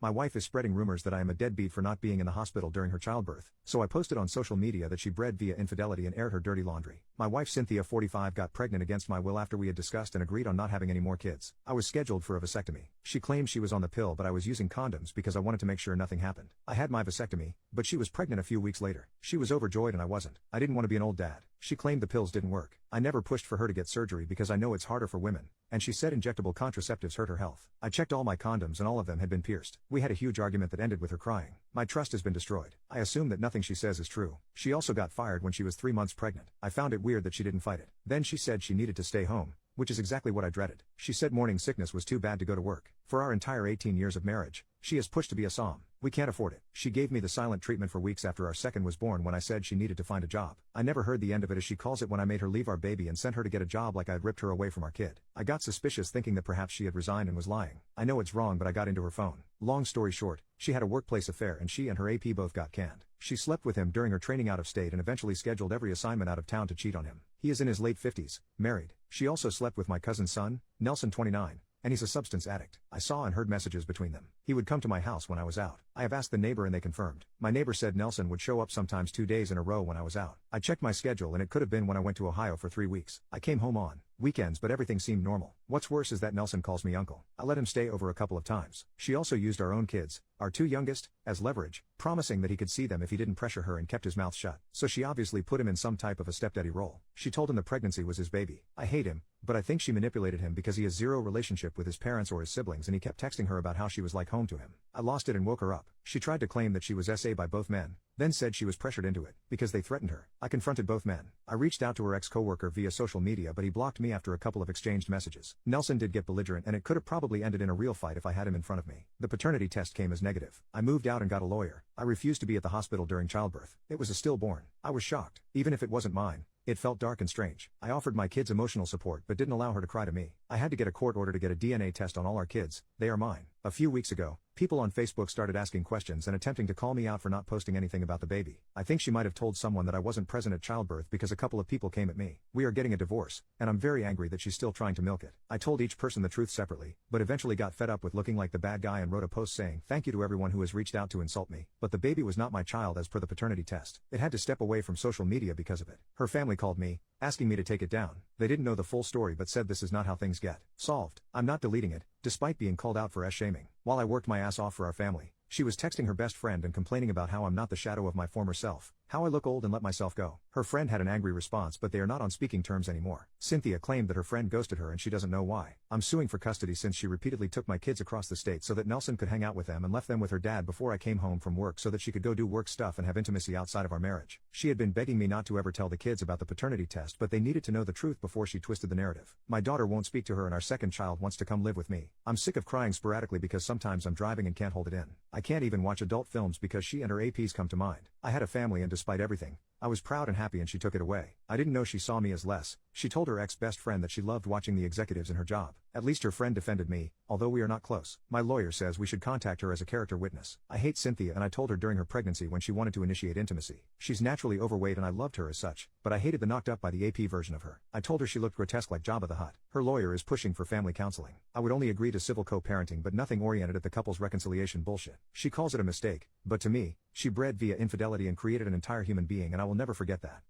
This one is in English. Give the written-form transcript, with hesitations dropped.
My wife is spreading rumors that I am a deadbeat for not being in the hospital during her childbirth, so I posted on social media that she bred via infidelity and aired her dirty laundry. My wife Cynthia, 45, got pregnant against my will after we had discussed and agreed on not having any more kids. I was scheduled for a vasectomy. She claimed she was on the pill, but I was using condoms because I wanted to make sure nothing happened. I had my vasectomy, but she was pregnant a few weeks later. She was overjoyed and I wasn't. I didn't want to be an old dad. She claimed the pills didn't work. I never pushed for her to get surgery because I know it's harder for women, and she said injectable contraceptives hurt her health. I checked all my condoms and all of them had been pierced. We had a huge argument that ended with her crying. My trust has been destroyed. I assume that nothing she says is true. She also got fired when she was 3 months pregnant. I found it weird that she didn't fight it. Then she said she needed to stay home, which is exactly what I dreaded. She said morning sickness was too bad to go to work. For our entire 18 years of marriage, she has pushed to be a SOM. We can't afford it. She gave me the silent treatment for weeks after our second was born when I said she needed to find a job. I never heard the end of it, as she calls it, when I made her leave our baby and sent her to get a job like I'd ripped her away from our kid. I got suspicious, thinking that perhaps she had resigned and was lying. I know it's wrong, but I got into her phone. Long story short, she had a workplace affair and she and her AP both got canned. She slept with him during her training out of state and eventually scheduled every assignment out of town to cheat on him. He is in his late 50s, married. She also slept with my cousin's son, Nelson, 29. And he's a substance addict. I saw and heard messages between them. He would come to my house when I was out. I have asked the neighbor and they confirmed. My neighbor said Nelson would show up sometimes 2 days in a row when I was out. I checked my schedule and it could have been when I went to Ohio for 3 weeks. I came home on weekends, but everything seemed normal. What's worse is that Nelson calls me uncle. I let him stay over a couple of times. She also used our own kids, our 2 youngest, as leverage, promising that he could see them if he didn't pressure her, and kept his mouth shut. So she obviously put him in some type of a stepdaddy role. She told him the pregnancy was his baby. I hate him, but I think she manipulated him because he has zero relationship with his parents or his siblings, and he kept texting her about how she was like home to him. I lost it and woke her up. She tried to claim that she was SA by both men, then said she was pressured into it because they threatened her. I confronted both men. I reached out to her ex-coworker via social media, but he blocked me after a couple of exchanged messages. Nelson did get belligerent, and it could have probably ended in a real fight if I had him in front of me. The paternity test came as negative. I moved out and got a lawyer. I refused to be at the hospital during childbirth. It was a stillborn. I was shocked. Even if it wasn't mine, it felt dark and strange. I offered my kids emotional support but didn't allow her to cry to me. I had to get a court order to get a DNA test on all our kids. They are mine. A few weeks ago, people on Facebook started asking questions and attempting to call me out for not posting anything about the baby. I think she might have told someone that I wasn't present at childbirth because a couple of people came at me. We are getting a divorce, and I'm very angry that she's still trying to milk it. I told each person the truth separately, but eventually got fed up with looking like the bad guy and wrote a post saying thank you to everyone who has reached out to insult me. But the baby was not my child as per the paternity test. It had to step away from social media because of it. Her family called me, asking me to take it down. They didn't know the full story but said this is not how things get solved. I'm not deleting it, despite being called out for shaming. While I worked my ass off for our family, she was texting her best friend and complaining about how I'm not the shadow of my former self, how I look old and let myself go. Her friend had an angry response, but they are not on speaking terms anymore. Cynthia claimed that her friend ghosted her and she doesn't know why. I'm suing for custody since she repeatedly took my kids across the state so that Nelson could hang out with them and left them with her dad before I came home from work so that she could go do work stuff and have intimacy outside of our marriage. She had been begging me not to ever tell the kids about the paternity test, but they needed to know the truth before she twisted the narrative. My daughter won't speak to her and our second child wants to come live with me. I'm sick of crying sporadically because sometimes I'm driving and can't hold it in. I can't even watch adult films because she and her APs come to mind. I had a family and despite everything, I was proud and happy and she took it away. I didn't know she saw me as less. She told her ex-best friend that she loved watching the executives in her job. At least her friend defended me, although we are not close. My lawyer says we should contact her as a character witness. I hate Cynthia and I told her during her pregnancy when she wanted to initiate intimacy. She's naturally overweight and I loved her as such, but I hated the knocked up by the AP version of her. I told her she looked grotesque like Jabba the Hutt. Her lawyer is pushing for family counseling. I would only agree to civil co-parenting but nothing oriented at the couple's reconciliation bullshit. She calls it a mistake, but to me, she bred via infidelity and created an entire human being and I will never forget that.